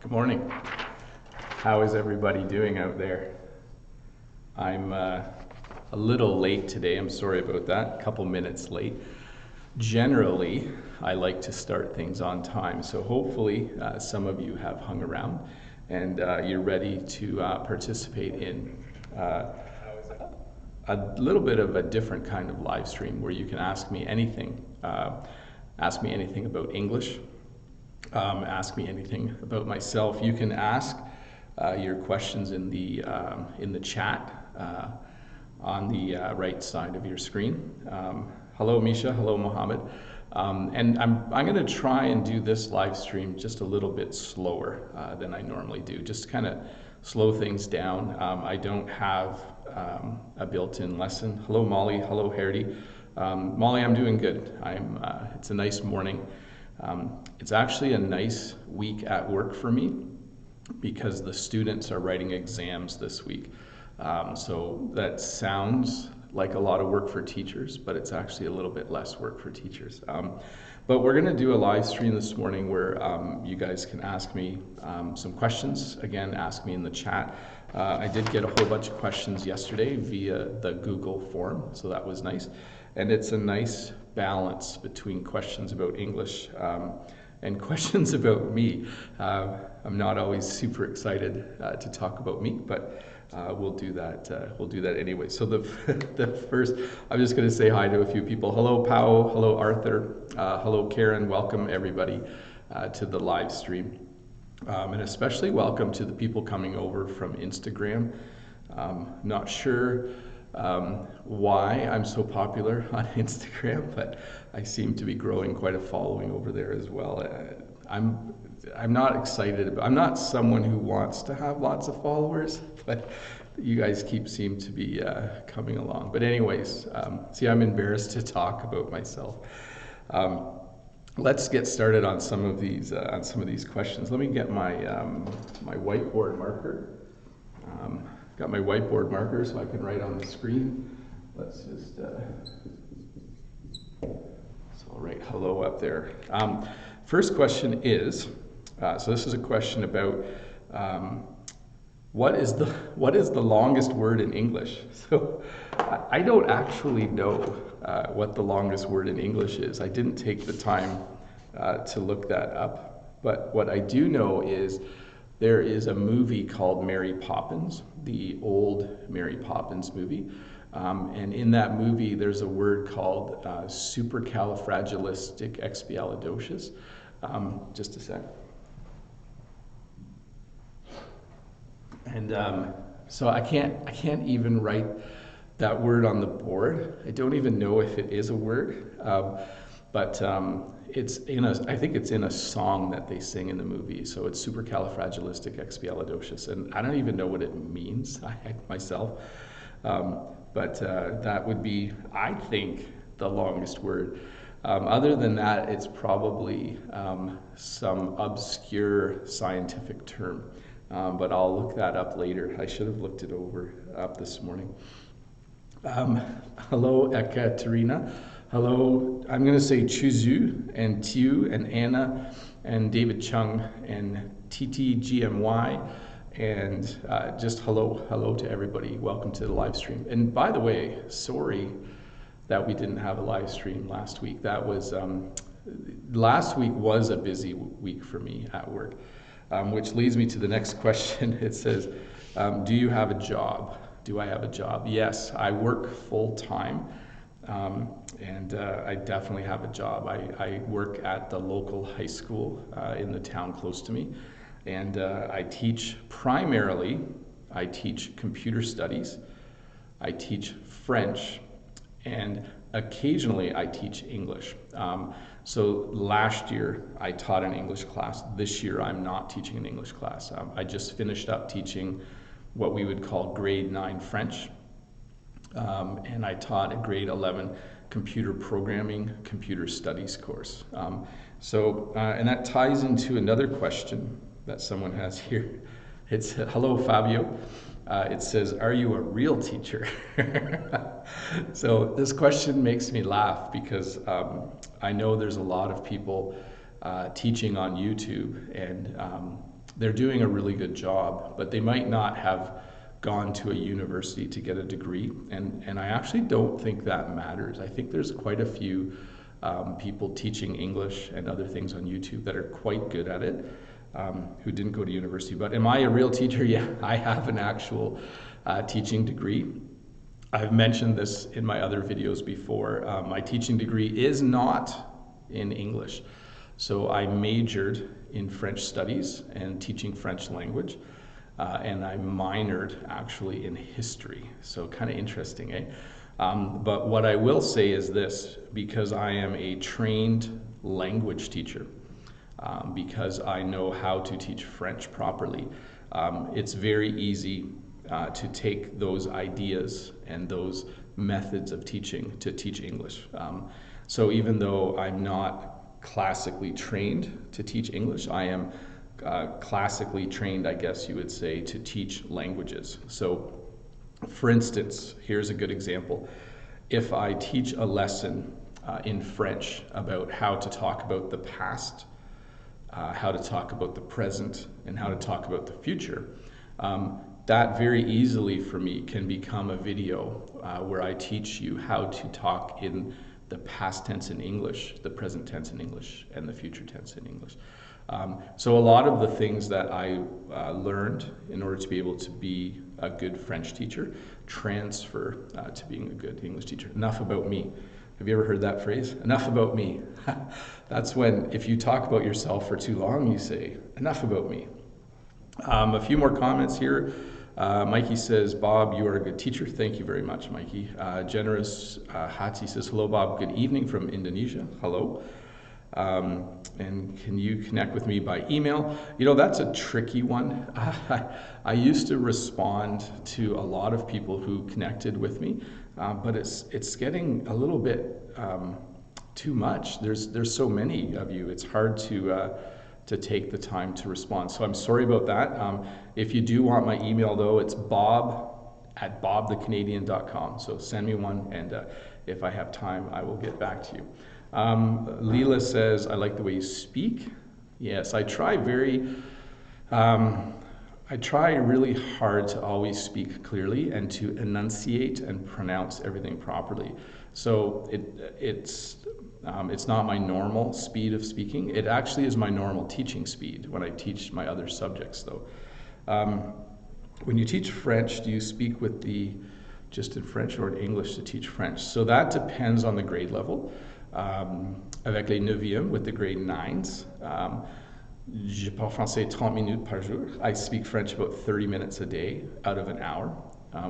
Good morning. How is everybody doing out there? I'm a little late today. I'm sorry about that. A couple minutes late. Generally, I like to start things on time, so hopefully some of you have hung around and you're ready to participate in a little bit of a different kind of live stream where you can ask me anything. Ask me anything about English. Ask me anything about myself. You can ask your questions in the chat on the right side of your screen. Hello, Misha. Hello, Mohammed. And I'm going to try and do this live stream just a little bit slower than I normally do. Just kind of slow things down. I don't have a built-in lesson. Hello, Molly. Hello, Hardy. Molly, I'm doing good. It's a nice morning. It's actually a nice week at work for me because the students are writing exams this week. So that sounds like a lot of work for teachers, but it's actually a little bit less work for teachers. But we're going to do a live stream this morning where you guys can ask me some questions. Again, ask me in the chat. I did get a whole bunch of questions yesterday via the Google form, so that was nice. And it's a nice balance between questions about English and questions about me. I'm not always super excited to talk about me, but we'll do that. We'll do that anyway. So the first, I'm just going to say hi to a few people. Hello, Pao. Hello, Arthur. Hello, Karen. Welcome everybody to the live stream, and especially welcome to the people coming over from Instagram. Not sure why I'm so popular on Instagram, but I seem to be growing quite a following over there as well. I'm not excited I'm not someone who wants to have lots of followers, but you guys seem to be coming along. But anyways, see, I'm embarrassed to talk about myself. Let's get started on some of these questions. Let me get my my whiteboard marker. Got my whiteboard marker so I can write on the screen. Let's just, so I'll write hello up there. First question is, so this is a question about what is the longest word in English? So I don't actually know what the longest word in English is. I didn't take the time to look that up, but what I do know is there is a movie called Mary Poppins, the old Mary Poppins movie. And in that movie, there's a word called supercalifragilisticexpialidocious. Just a sec. And so I can't even write that word on the board. I don't even know if it is a word, but it's I think it's in a song that they sing in the movie. So it's supercalifragilisticexpialidocious, and I don't even know what it means myself. But that would be, I think, the longest word. Other than that, it's probably some obscure scientific term, but I'll look that up later. I should have looked it up this morning. Hello, Ekaterina. Hello, I'm going to say Chuzu and Tiu and Anna and David Chung and TTGMY and just hello to everybody. Welcome to the live stream. And by the way, sorry that we didn't have a live stream last week. That was last week was a busy week for me at work, which leads me to the next question. It says, do you have a job? Do I have a job? Yes, I work full time. And I definitely have a job. I work at the local high school in the town close to me, and I teach primarily, I teach computer studies, I teach French, and occasionally I teach English. So last year I taught an English class. This year I'm not teaching an English class. I just finished up teaching what we would call grade 9 French. And I taught a grade 11 computer programming, computer studies course. And that ties into another question that someone has here. It's, hello, Fabio. It says, are you a real teacher? So this question makes me laugh because I know there's a lot of people teaching on YouTube, and they're doing a really good job, but they might not have gone to a university to get a degree. And I actually don't think that matters. I think there's quite a few people teaching English and other things on YouTube that are quite good at it, who didn't go to university. But am I a real teacher? Yeah, I have an actual teaching degree. I've mentioned this in my other videos before. My teaching degree is not in English. So I majored in French studies and teaching French language, and I minored actually in history. So kind of interesting, eh? But what I will say is this, because I am a trained language teacher, because I know how to teach French properly, it's very easy to take those ideas and those methods of teaching to teach English. So even though I'm not classically trained to teach English, I am classically trained, I guess you would say, to teach languages. So for instance, here's a good example. If I teach a lesson in French about how to talk about the past, how to talk about the present, and how to talk about the future, that very easily for me can become a video where I teach you how to talk in the past tense in English, the present tense in English, and the future tense in English. So a lot of the things that I learned in order to be able to be a good French teacher transfer to being a good English teacher. Enough about me. Have you ever heard that phrase? Enough about me. That's when, if you talk about yourself for too long, you say, enough about me. A few more comments here. Mikey says, Bob, you are a good teacher. Thank you very much, Mikey. Generous Hatsi says, hello, Bob. Good evening from Indonesia. Hello. And can you connect with me by email? You know, that's a tricky one. I used to respond to a lot of people who connected with me, but it's getting a little bit too much. There's so many of you. It's hard to take the time to respond. So I'm sorry about that. If you do want my email though, it's bob@bobthecanadian.com. So send me one, and if I have time, I will get back to you. Leela says, I like the way you speak. Yes, I try really hard to always speak clearly and to enunciate and pronounce everything properly. So it's not my normal speed of speaking. It actually is my normal teaching speed when I teach my other subjects though. When you teach French, do you speak with just in French or in English to teach French? So that depends on the grade level. Avec les 9e, with the grade 9s, je parle français 30 minutes par jour. I speak French about 30 minutes a day out of an hour.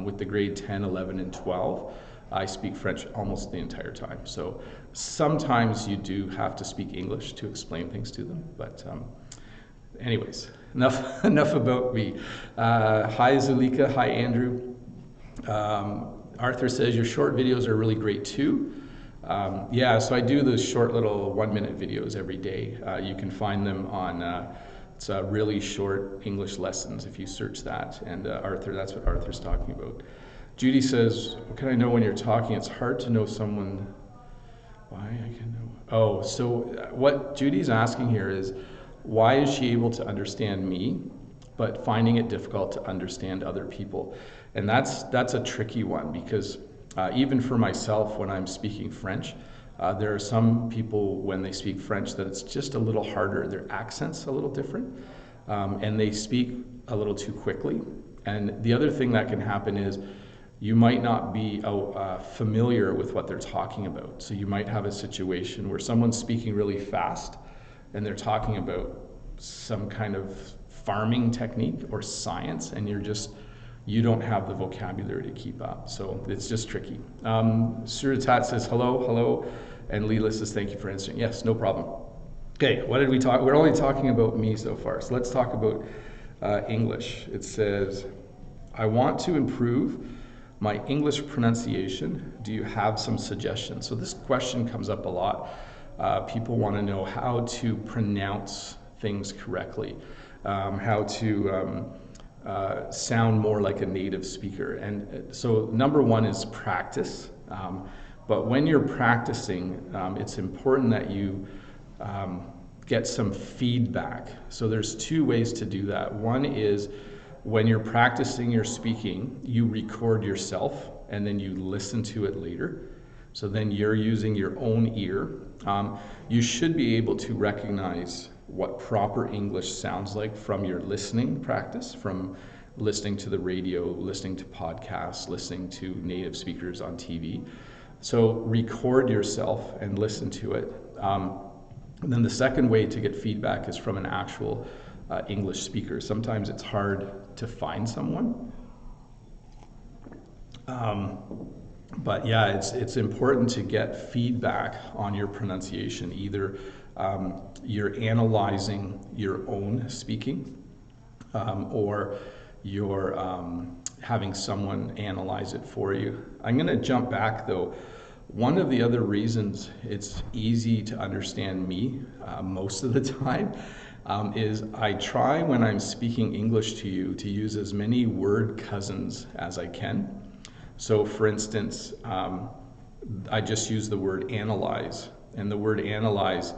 With the grade 10, 11, and 12, I speak French almost the entire time. So sometimes you do have to speak English to explain things to them. But anyways, enough about me. Hi Zulika, hi Andrew. Arthur says your short videos are really great too. Yeah, so I do those short little 1-minute videos every day. You can find them on, it's really short English lessons if you search that. And Arthur, that's what Arthur's talking about. Judy says, what can I know when you're talking? It's hard to know someone. Why I can know. Oh, so what Judy's asking here is, why is she able to understand me, but finding it difficult to understand other people? And that's a tricky one, because even for myself, when I'm speaking French, there are some people when they speak French that it's just a little harder. Their accent's a little different, and they speak a little too quickly. And the other thing that can happen is you might not be familiar with what they're talking about. So you might have a situation where someone's speaking really fast and they're talking about some kind of farming technique or science, and you don't have the vocabulary to keep up. So it's just tricky. Suritat says, hello, and Leela says, thank you for answering. Yes, no problem. Okay, what did we talk? We're only talking about me so far, so let's talk about English. It says, I want to improve my English pronunciation. Do you have some suggestions? So this question comes up a lot. People want to know how to pronounce things correctly, how to sound more like a native speaker. And so number one is practice. But when you're practicing, it's important that you get some feedback. So there's two ways to do that. One is when you're practicing your speaking, you record yourself and then you listen to it later. So then you're using your own ear. You should be able to recognize what proper English sounds like from your listening practice, from listening to the radio, listening to podcasts, listening to native speakers on TV. So record yourself and listen to it. And then the second way to get feedback is from an actual English speaker. Sometimes it's hard to find someone. But yeah, it's important to get feedback on your pronunciation. Either you're analyzing your own speaking, or you're having someone analyze it for you. I'm going to jump back though. One of the other reasons it's easy to understand me most of the time is I try when I'm speaking English to you to use as many word cousins as I can. So for instance, I just use the word analyze, and the word analyze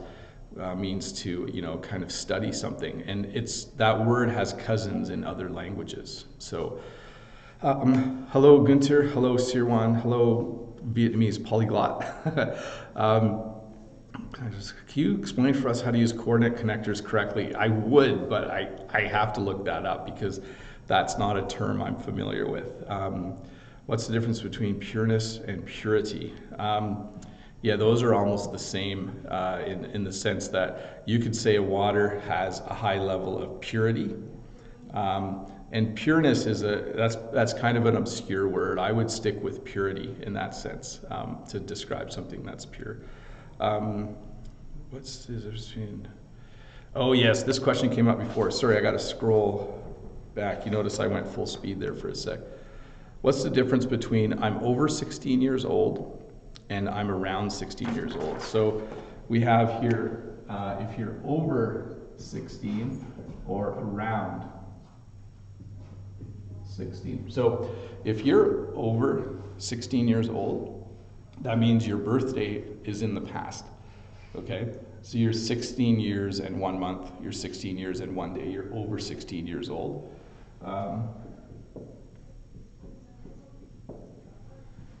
means to, kind of study something, and that word has cousins in other languages. So hello Gunter, hello Sirwan, hello Vietnamese polyglot. Can you explain for us how to use coordinate connectors correctly? I would, but I have to look that up because that's not a term I'm familiar with. What's the difference between pureness and purity? Yeah, those are almost the same in the sense that you could say a water has a high level of purity. And pureness that's kind of an obscure word. I would stick with purity in that sense to describe something that's pure. What's the difference between? Oh yes, this question came up before. Sorry, I got to scroll back. You notice I went full speed there for a sec. What's the difference between I'm over 16 years old and I'm around 16 years old? So we have here, if you're over 16 or around 16. So if you're over 16 years old, that means your birthday is in the past, okay? So you're 16 years and 1 month, you're 16 years and 1 day, you're over 16 years old.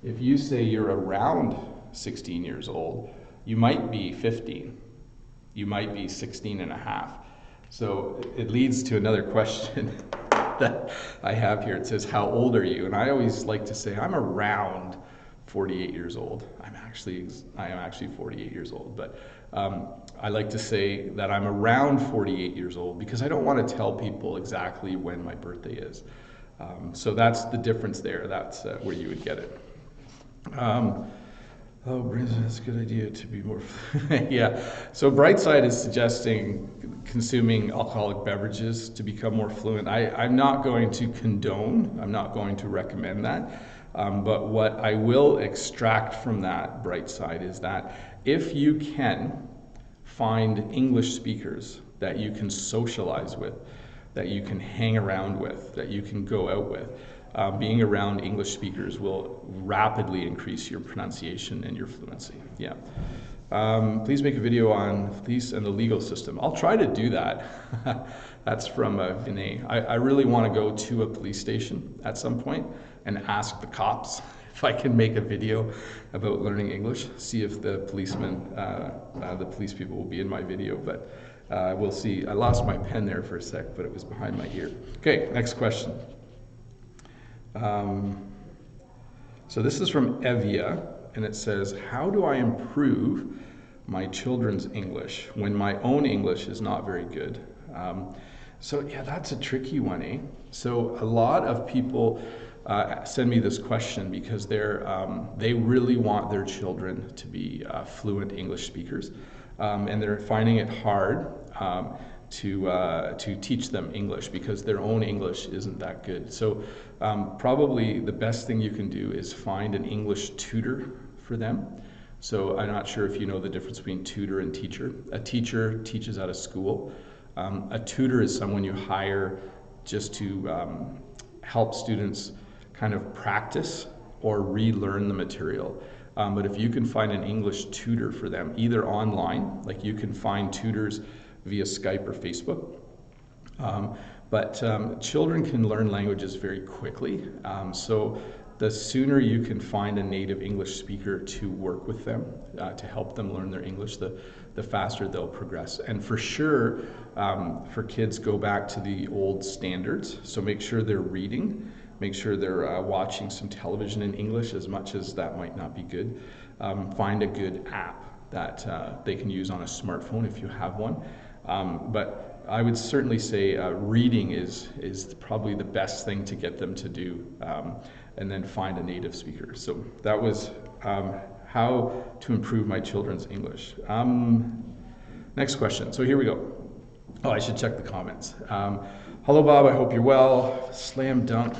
If you say you're around 16 years old, you might be 15. You might be 16 and a half. So it leads to another question that I have here. It says, how old are you? And I always like to say, I'm around 48 years old. I am actually 48 years old, but I like to say that I'm around 48 years old because I don't want to tell people exactly when my birthday is. So that's the difference there. That's where you would get it. Oh, Brendan, that's a good idea to be more. Yeah. So Brightside is suggesting consuming alcoholic beverages to become more fluent. I'm not going to condone, I'm not going to recommend that. But what I will extract from that Brightside is that if you can find English speakers that you can socialize with, that you can hang around with, that you can go out with, being around English speakers will rapidly increase your pronunciation and your fluency. Yeah. Please make a video on police and the legal system. I'll try to do that. That's from Vinay. I really want to go to a police station at some point and ask the cops if I can make a video about learning English, see if the policemen, the police people will be in my video, but we'll see. I lost my pen there for a sec, but it was behind my ear. Okay, next question. So this is from Evia, and it says, how do I improve my children's English when my own English is not very good? So yeah, that's a tricky one, eh? So a lot of people send me this question because they really want their children to be fluent English speakers, and they're finding it hard to teach them English because their own English isn't that good. So probably the best thing you can do is find an English tutor for them. So I'm not sure if you know the difference between tutor and teacher. A teacher teaches at a school. A tutor is someone you hire just to help students kind of practice or relearn the material. But if you can find an English tutor for them, either online, like you can find tutors via Skype or Facebook, but children can learn languages very quickly. So the sooner you can find a native English speaker to work with them, to help them learn their English, the faster they'll progress. And for sure, for kids, go back to the old standards. So make sure they're reading, make sure they're watching some television in English, as much as that might not be good. Find a good app that they can use on a smartphone if you have one. But I would certainly say reading is probably the best thing to get them to do, and then find a native speaker. So that was how to improve my children's English. Next question. So here we go. Oh, I should check the comments. Hello, Bob. I hope you're well. Slam dunk.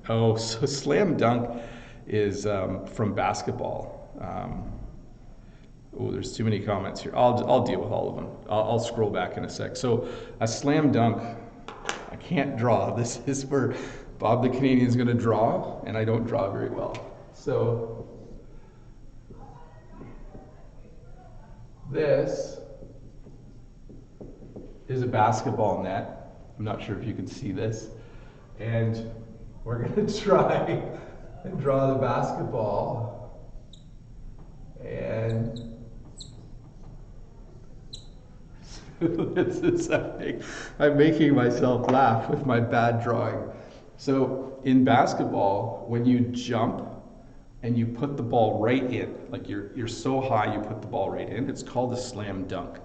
Oh, so slam dunk is from basketball. Oh, there's too many comments here. I'll deal with all of them. I'll scroll back in a sec. So a slam dunk, I can't draw. This is where Bob the Canadian's going to draw, and I don't draw very well. So this is a basketball net. I'm not sure if you can see this. And we're going to try and draw the basketball. And this is I'm making myself laugh with my bad drawing. So in basketball, when you jump and you put the ball right in, like you're so high you put the ball right in, it's called a slam dunk.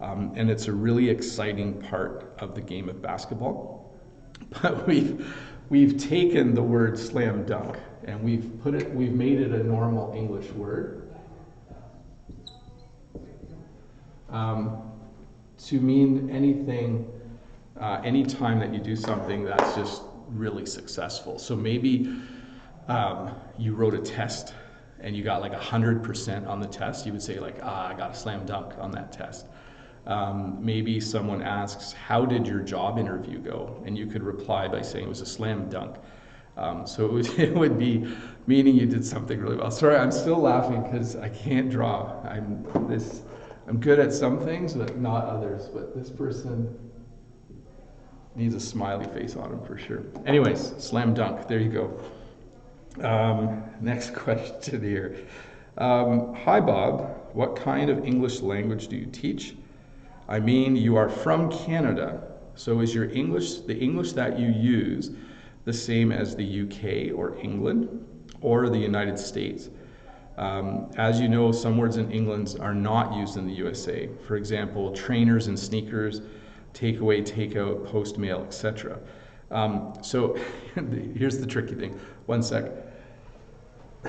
And it's a really exciting part of the game of basketball. But we've taken the word slam dunk and we've made it a normal English word. To mean anything, anytime that you do something that's just really successful. So maybe you wrote a test and you got like 100% on the test. You would say like, I got a slam dunk on that test. Maybe someone asks, how did your job interview go? And you could reply by saying it was a slam dunk. So it would be meaning you did something really well. Sorry, I'm still laughing because I can't draw. I'm good at some things, but not others. But this person needs a smiley face on him for sure. Anyways, slam dunk. There you go. Next question here. Hi, Bob. What kind of English language do you teach? I mean, you are from Canada, so is your English, the English that you use, the same as the UK or England or the United States? As you know, some words in England are not used in the USA. For example, trainers and sneakers, takeaway, takeout, post mail, etc. So here's the tricky thing. One sec. I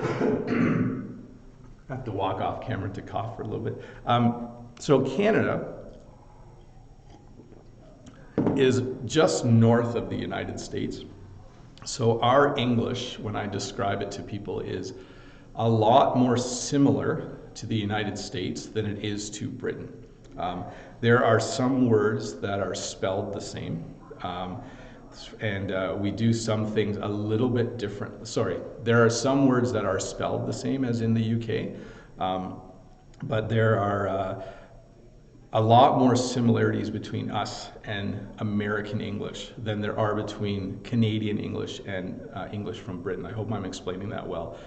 have to walk off camera to cough for a little bit. So Canada is just north of the United States. So our English, when I describe it to people, is a lot more similar to the United States than it is to Britain. There are some words that are spelled the same, and we do some things a little bit different. Sorry, there are some words that are spelled the same as in the UK, but there are a lot more similarities between us and American English than there are between Canadian English and English from Britain. I hope I'm explaining that well.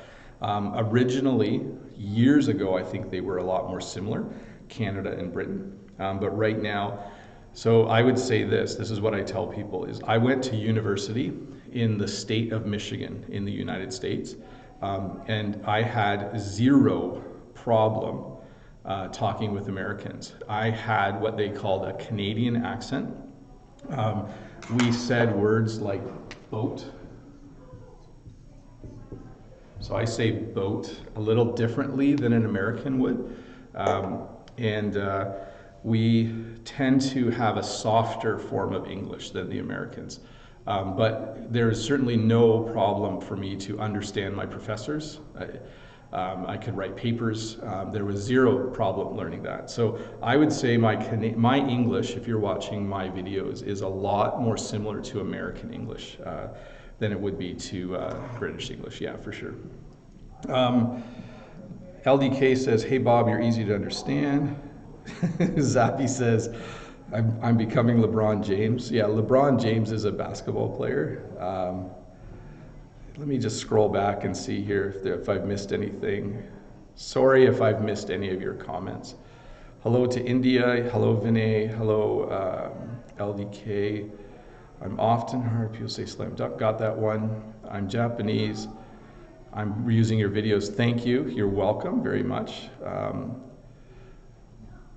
Originally, years ago, I think they were a lot more similar, Canada and Britain. But right now, so I would say this is what I tell people, is I went to university in the state of Michigan in the United States, and I had zero problem talking with Americans. I had what they called a Canadian accent. We said words like boat. So I say boat a little differently than an American would. We tend to have a softer form of English than the Americans. But there's certainly no problem for me to understand my professors. I could write papers. There was zero problem learning that. So I would say my English, if you're watching my videos, is a lot more similar to American English than it would be to British English, yeah, for sure. LDK says, hey Bob, you're easy to understand. Zappy says, I'm becoming LeBron James. Yeah, LeBron James is a basketball player. Let me just scroll back and see here if I've missed anything. Sorry if I've missed any of your comments. Hello to India. Hello Vinay. Hello LDK. I'm often heard people say slam dunk. Got that one. I'm Japanese. I'm reusing your videos. Thank you. You're welcome very much.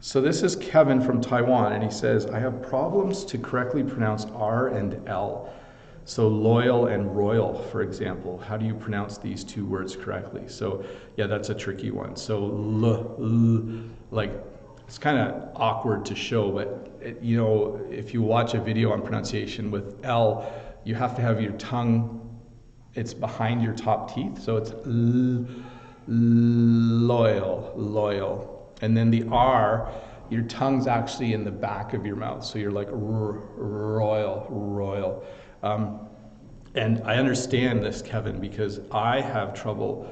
So this is Kevin from Taiwan, and he says, I have problems to correctly pronounce R and L. So loyal and royal, for example. How do you pronounce these two words correctly? So yeah, that's a tricky one. So like, it's kind of awkward to show, but you know, if you watch a video on pronunciation with L, you have to have your tongue, it's behind your top teeth. So it's loyal. And then the R, your tongue's actually in the back of your mouth. So you're like royal. And I understand this, Kevin, because I have trouble.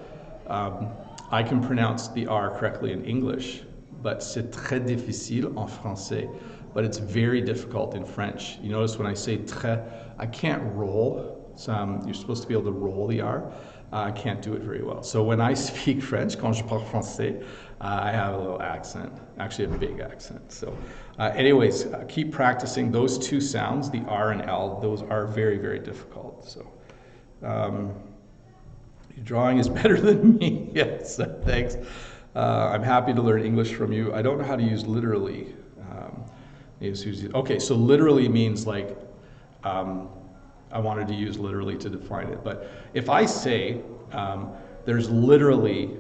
I can pronounce the R correctly in English, but c'est très difficile en français. But it's very difficult in French. You notice when I say très, I can't roll. You're supposed to be able to roll the R. I can't do it very well. So when I speak French, quand je parle français, I have a little accent, actually a big accent. So anyways, keep practicing those two sounds, the R and L. Those are very, very difficult. So your drawing is better than me. Yes, thanks. I'm happy to learn English from you. I don't know how to use literally. Okay, so literally means like, I wanted to use literally to define it. But if I say there's literally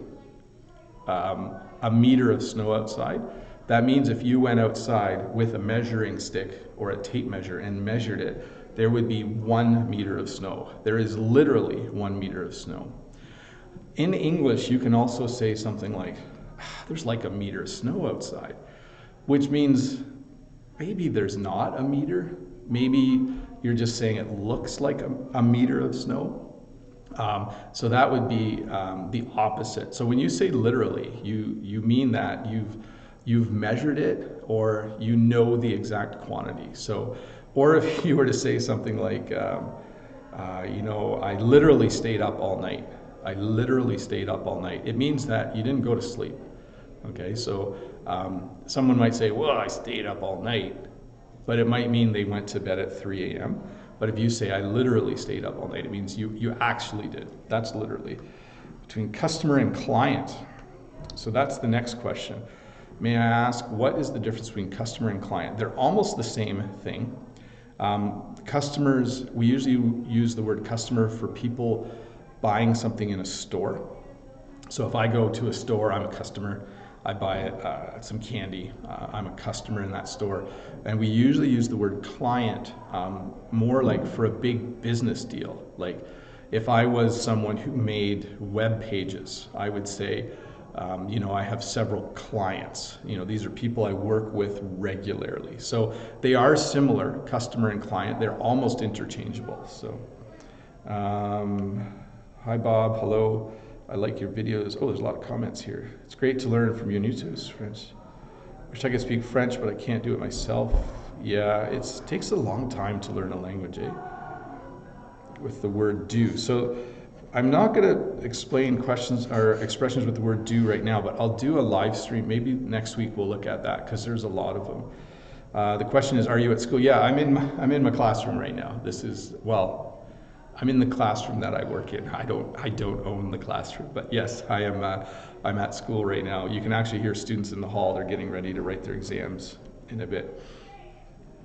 a meter of snow outside, that means if you went outside with a measuring stick or a tape measure and measured it, there would be 1 meter of snow. There is literally 1 meter of snow. In English, you can also say something like, there's like a meter of snow outside, which means maybe there's not a meter. Maybe you're just saying it looks like a meter of snow. So that would be the opposite. So when you say literally, you mean that you've measured it, or you know the exact quantity. So, or if you were to say something like, you know, I literally stayed up all night. I literally stayed up all night. It means that you didn't go to sleep. Okay, so someone might say, well, I stayed up all night, but it might mean they went to bed at 3 a.m. But if you say, I literally stayed up all night, it means you actually did. That's literally. Between customer and client. So that's the next question. May I ask, what is the difference between customer and client? They're almost the same thing. Customers, we usually use the word customer for people buying something in a store. So if I go to a store, I'm a customer. I buy some candy. I'm a customer in that store. And we usually use the word client more like for a big business deal. Like if I was someone who made web pages, I would say, you know, I have several clients. You know, these are people I work with regularly. So they are similar, customer and client. They're almost interchangeable. So, hi Bob, hello. I like your videos. Oh, there's a lot of comments here. It's great to learn from you new to French. Wish I could speak French, but I can't do it myself. Yeah, it takes a long time to learn a language, eh? With the word do. So I'm not going to explain questions or expressions with the word do right now, but I'll do a live stream. Maybe next week we'll look at that because there's a lot of them. The question is, are you at school? Yeah, I'm in my classroom right now. This is, well, I'm in the classroom that I work in. I don't own the classroom, but yes, I am. I'm at school right now. You can actually hear students in the hall. They're getting ready to write their exams in a bit.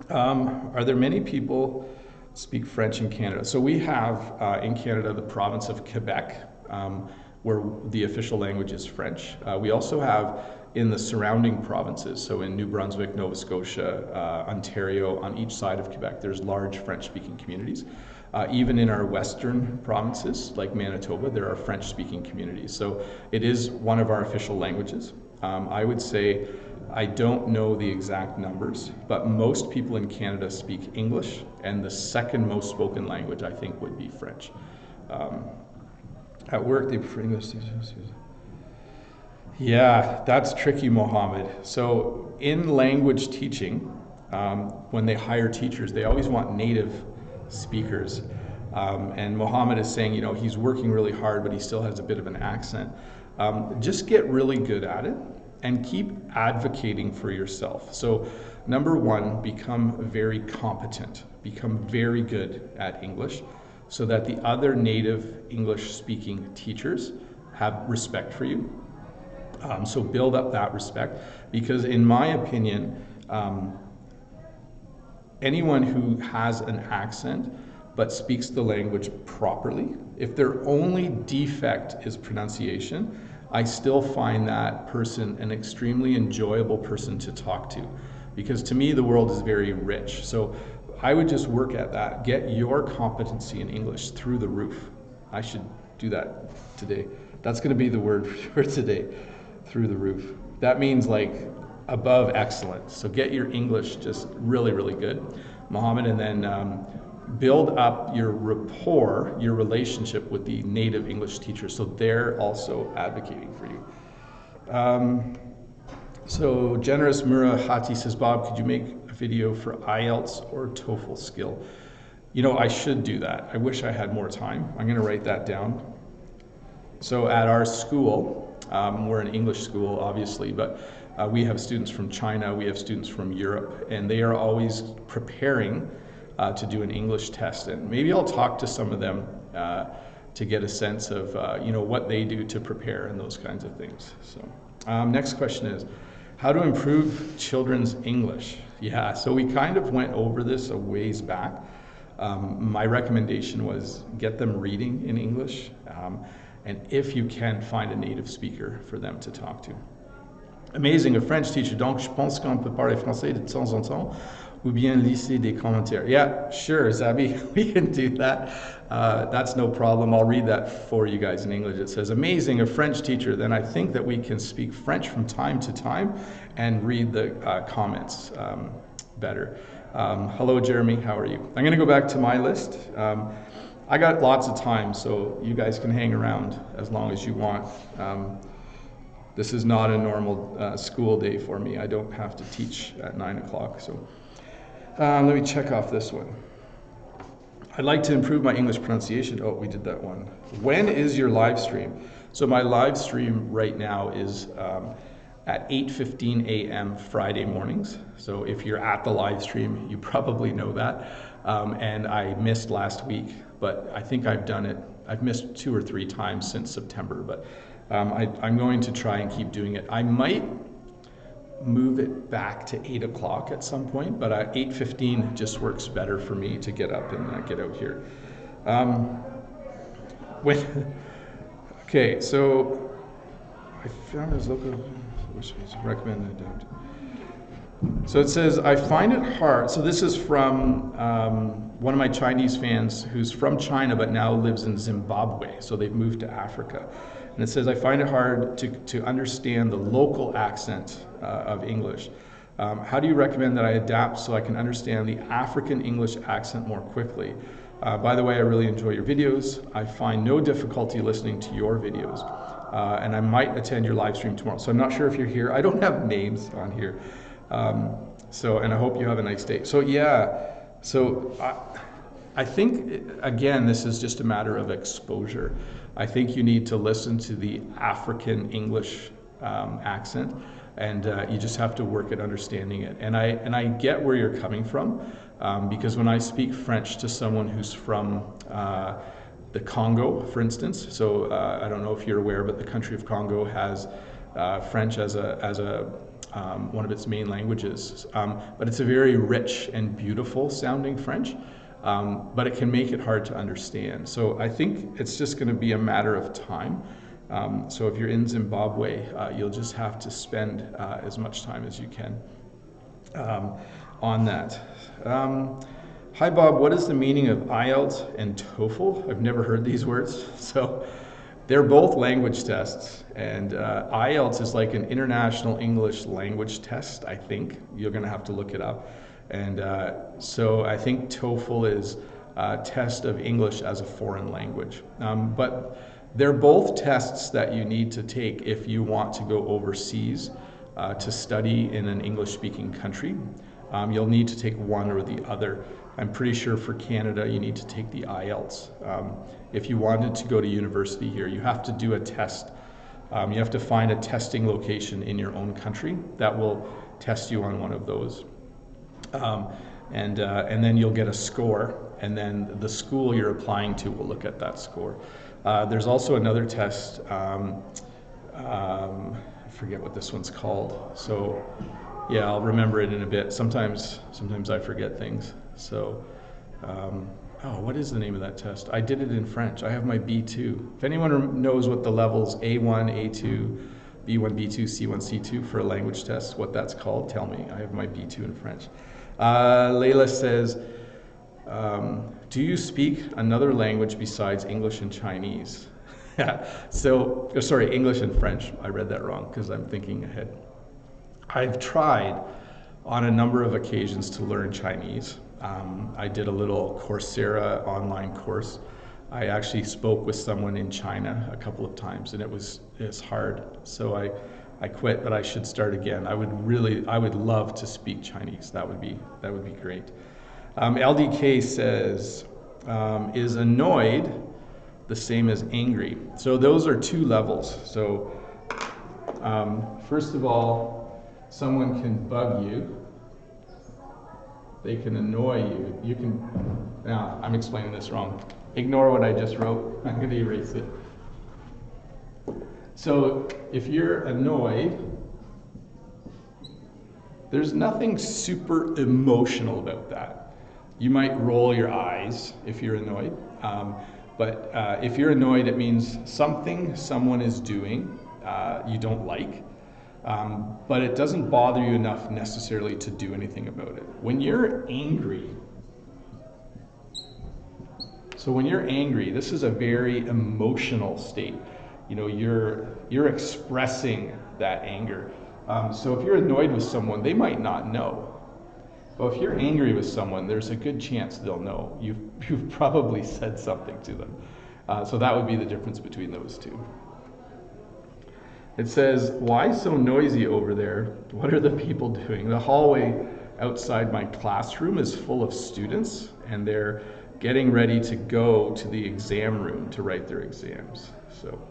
Are there many people speak French in Canada? So we have in Canada the province of Quebec, where the official language is French. We also have in the surrounding provinces, so in New Brunswick, Nova Scotia, Ontario, on each side of Quebec, there's large French-speaking communities. Even in our western provinces, like Manitoba, there are French-speaking communities. So it is one of our official languages. I would say, I don't know the exact numbers, but most people in Canada speak English, and the second most spoken language, I think, would be French. At work, they prefer English. Yeah, that's tricky, Mohammed. So in language teaching, when they hire teachers, they always want native speakers. And Mohammed is saying, you know, he's working really hard, but he still has a bit of an accent. Just get really good at it and keep advocating for yourself. So number one, become very competent, become very good at English so that the other native English speaking teachers have respect for you. So build up that respect, because in my opinion, anyone who has an accent but speaks the language properly, if their only defect is pronunciation, I still find that person an extremely enjoyable person to talk to, because to me the world is very rich. So I would just work at that. Get your competency in English through the roof. I should do that today. That's going to be the word for today. Through the roof. That means like above excellent. So get your English just really, really good, Mohammed, and then build up your rapport, your relationship with the native English teacher, so they're also advocating for you. So Generous Mura Hati says, Bob, could you make a video for IELTS or TOEFL skill? You know, I should do that. I wish I had more time. I'm going to write that down. So at our school, we're an English school, obviously, but we have students from China, we have students from Europe, and they are always preparing to do an English test. And maybe I'll talk to some of them to get a sense of you know, what they do to prepare and those kinds of things. So next question is, how to improve children's English? Yeah, so we kind of went over this a ways back. My recommendation was get them reading in English. And if you can, find a native speaker for them to talk to. Amazing, a French teacher. Donc, je pense qu'on peut parler français de temps en temps, ou bien laisser des commentaires. Yeah, sure, Zabi, we can do that. That's no problem. I'll read that for you guys in English. It says, amazing, a French teacher. Then I think that we can speak French from time to time and read the comments better. Hello, Jeremy, how are you? I'm gonna go back to my list. I got lots of time, so you guys can hang around as long as you want. This is not a normal school day for me. I don't have to teach at 9 o'clock. So let me check off this one. I'd like to improve my English pronunciation. Oh, we did that one. When is your live stream? So my live stream right now is at 8:15 a.m. Friday mornings. So if you're at the live stream, you probably know that. And I missed last week, but I think I've done it. I've missed 2 or 3 times since September, but I'm going to try and keep doing it. I might move it back to 8 o'clock at some point, but 8:15 just works better for me to get up and get out here. Okay, so I found this local, which is recommended. So it says, I find it hard. So this is from one of my Chinese fans who's from China but now lives in Zimbabwe. So they've moved to Africa. And it says, I find it hard to understand the local accent of English. How do you recommend that I adapt so I can understand the African English accent more quickly? By the way, I really enjoy your videos. I find no difficulty listening to your videos. And I might attend your live stream tomorrow. So I'm not sure if you're here. I don't have names on here. And I hope you have a nice day. So yeah, so I think, again, this is just a matter of exposure. I think you need to listen to the African English accent, and you just have to work at understanding it. And I get where you're coming from, because when I speak French to someone who's from the Congo, for instance, so I don't know if you're aware, but the country of Congo has French as one of its main languages, but it's a very rich and beautiful sounding French, but it can make it hard to understand. So I think it's just going to be a matter of time. So if you're in Zimbabwe, you'll just have to spend as much time as you can on that. Hi Bob, what is the meaning of IELTS and TOEFL? I've never heard these words. So they're both language tests, and IELTS is like an international English language test, I think. You're going to have to look it up. And so I think TOEFL is a test of English as a foreign language. But They're both tests that you need to take if you want to go overseas to study in an English-speaking country. You'll need to take one or the other. I'm pretty sure for Canada you need to take the IELTS. If you wanted to go to university here, you have to do a test. You have to find a testing location in your own country that will test you on one of those. And then you'll get a score, and then the school you're applying to will look at that score. There's also another test, I forget what this one's called. So yeah, I'll remember it in a bit. Sometimes I forget things. So, oh, what is the name of that test? I did it in French. I have my B2. If anyone knows what the levels A1, A2, B1, B2, C1, C2 for a language test, what that's called, tell me. I have my B2 in French. Layla says, do you speak another language besides English and Chinese? So, sorry, English and French. I read that wrong because I'm thinking ahead. I've tried on a number of occasions to learn Chinese. I did a little Coursera online course. I actually spoke with someone in China a couple of times, and it's hard. So I quit, but I should start again. I would love to speak Chinese. That would be great. LDK says, is annoyed the same as angry? So those are two levels. So first of all, someone can bug you. They can annoy you. You can, now I'm explaining this wrong. Ignore what I just wrote. I'm going to erase it. So if you're annoyed, there's nothing super emotional about that. You might roll your eyes if you're annoyed. But if you're annoyed, it means something someone is doing you don't like. But it doesn't bother you enough necessarily to do anything about it. When you're angry, this is a very emotional state. You know, you're expressing that anger. So if you're annoyed with someone, they might not know. But if you're angry with someone, there's a good chance they'll know. You've probably said something to them. So that would be the difference between those two. It says, why so noisy over there? What are the people doing? The hallway outside my classroom is full of students, and they're getting ready to go to the exam room to write their exams. So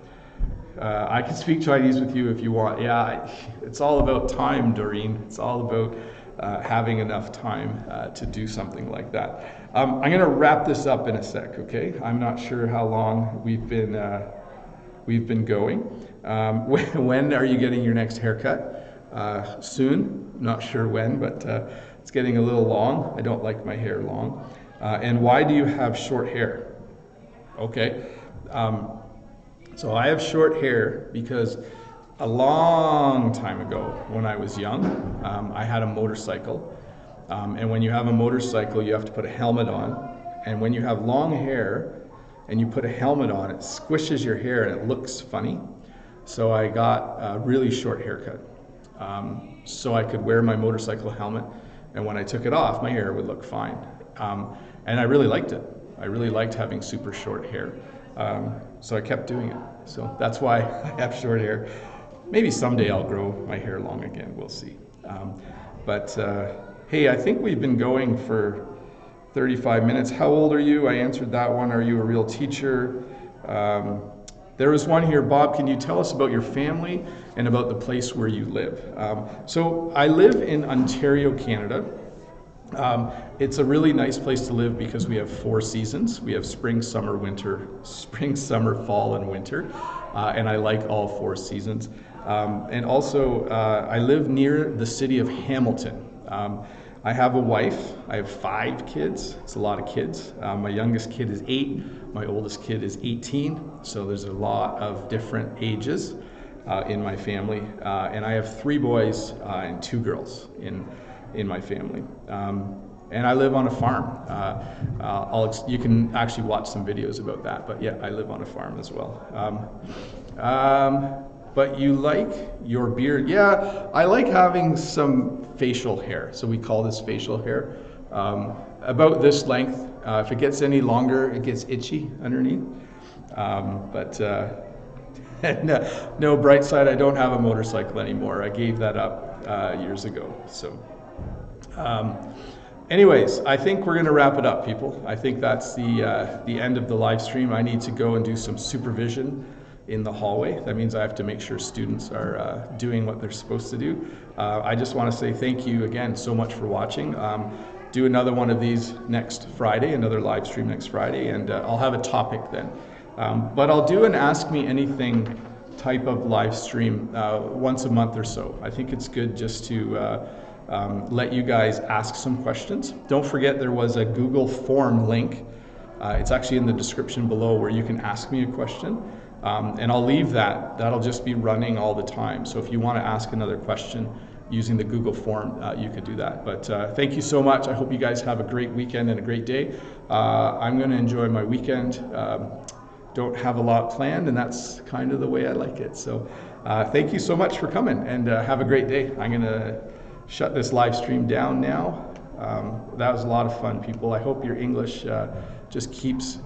I can speak Chinese with you if you want. Yeah, it's all about time, Doreen. It's all about having enough time to do something like that. I'm going to wrap this up in a sec, okay? I'm not sure how long we've been going. When are you getting your next haircut? Soon. Not sure when, but it's getting a little long. I don't like my hair long. And why do you have short hair? Okay. So I have short hair because a long time ago, when I was young, I had a motorcycle. And when you have a motorcycle, you have to put a helmet on. And when you have long hair and you put a helmet on, it squishes your hair and it looks funny. So I got a really short haircut. So I could wear my motorcycle helmet, and when I took it off, my hair would look fine. And I really liked it. I really liked having super short hair. So I kept doing it. So that's why I have short hair. Maybe someday I'll grow my hair long again, we'll see. Hey, I think we've been going for 35 minutes. How old are you? I answered that one. Are you a real teacher? There was one here. Bob, can you tell us about your family and about the place where you live? So I live in Ontario, Canada. It's a really nice place to live because we have 4 seasons. We have spring, summer, fall, and winter. And I like all 4 seasons. And also, I live near the city of Hamilton. I have a wife. I have 5 kids. It's a lot of kids. My youngest kid is 8. My oldest kid is 18. So there's a lot of different ages in my family. And I have 3 boys and 2 girls in my family. And I live on a farm. You can actually watch some videos about that. But yeah, I live on a farm as well. But you like your beard? Yeah, I like having some facial hair. So we call this facial hair. About this length. If it gets any longer, it gets itchy underneath. No, bright side, I don't have a motorcycle anymore. I gave that up years ago. So anyways, I think we're going to wrap it up, people. I think that's the end of the live stream. I need to go and do some supervision in the hallway. That means I have to make sure students are doing what they're supposed to do. I just want to say thank you again so much for watching. Do another one of these next Friday, another live stream next Friday, and I'll have a topic then. But I'll do an Ask Me Anything type of live stream once a month or so. I think it's good just to let you guys ask some questions. Don't forget there was a Google form link. It's actually in the description below where you can ask me a question. And I'll leave that. That'll just be running all the time. So if you want to ask another question using the Google form, you could do that. But thank you so much. I hope you guys have a great weekend and a great day. I'm going to enjoy my weekend. Don't have a lot planned, and that's kind of the way I like it. So thank you so much for coming, and have a great day. I'm going to shut this live stream down now. That was a lot of fun, people. I hope your English just keeps